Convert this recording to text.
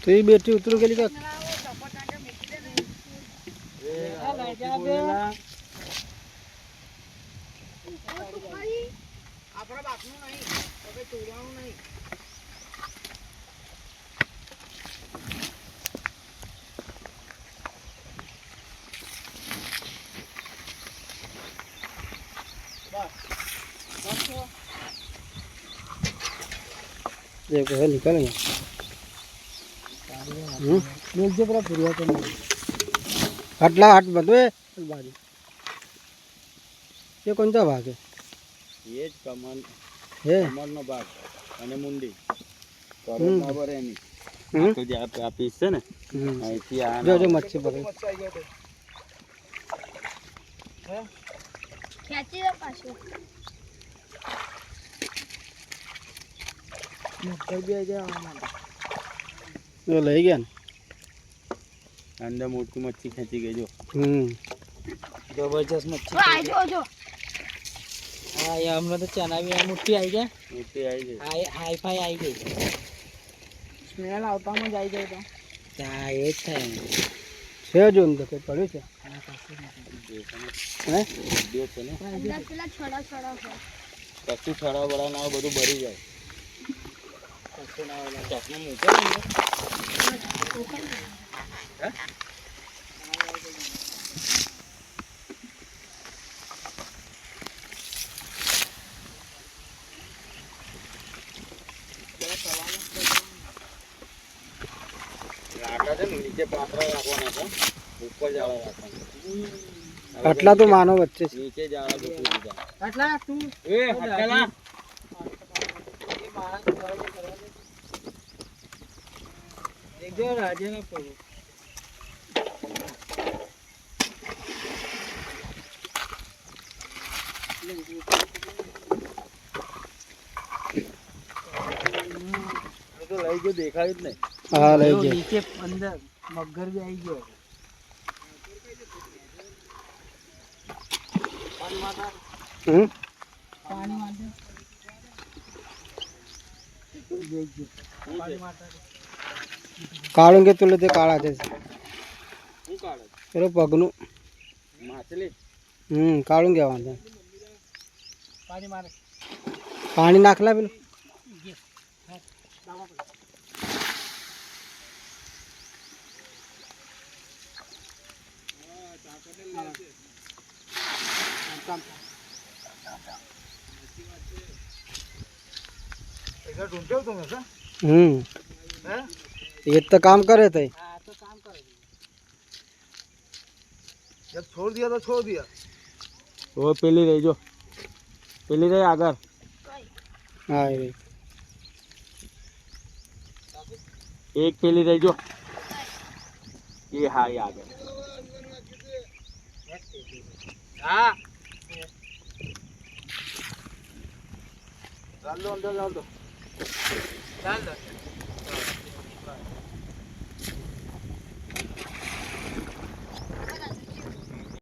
तो ये बैटरी उतरो के लिए देखो है निकल गया मिलजे पूरा फिरिया तो आटला आट बदवे बारी ये कौन सा भाग है ये कमर है कमरનો ભાગ અને મુંડી કરોડના ભરે એની તો જે આ પીસ છે ને અહીંથી આ જો જો મચ્છી પકડી હે ખેંચી દે પાછું ये ले गया અંદર મોટી મચ્છી ખેંચી ગઈ જો जबरदस्त मच्छी આ જો જો हाँ ये हमने तो चना भी है मुट्ठी आई गया મોટી આવી ગઈ हाई फाई आई गई स्मेल આવતા માં જાય જાય તો તા એ જ થાય છે જો અંદર કે પડ્યું છે હે વિડિયો છે ને અંદર પેલા છડા છડા છે કશું છડા બડા ના બધું ભરી જાય કશું ના હોય ચકનું મૂકે ને હે લાકડા છે ને નીચે પાથરા રાખવાના છે ઉપર જાળા રાખવાના આટલા તો માનો વચ્ચે છે નીચે જાળા ગોઠવી દીધા આટલા તું એ હટકેલા એકજો રાજે ના પડો તો લઈ ગયો દેખાય જ નહીં હા લઈ ગયો નીચે અંદર મગર બી આવી ગયો પાણી માટે કાળું કે તુલે તે કાળા છે શું કાઢે પેલો પગનું માછલી કાળું કહેવાનું પાણી મારે પાણી નાખલા પેલું ऐसा ढूंढते हो तुम ऐसा हैं ये तो काम करे थे હા તો કામ કરે जब छोड़ दिया तो छोड़ दिया वो पेली रही जो पेली रही आगर हाँ ये रही एक पेली रही जो ये हाँ ये आ गया हाँ डाल दो अंदर डाल दो ચાલ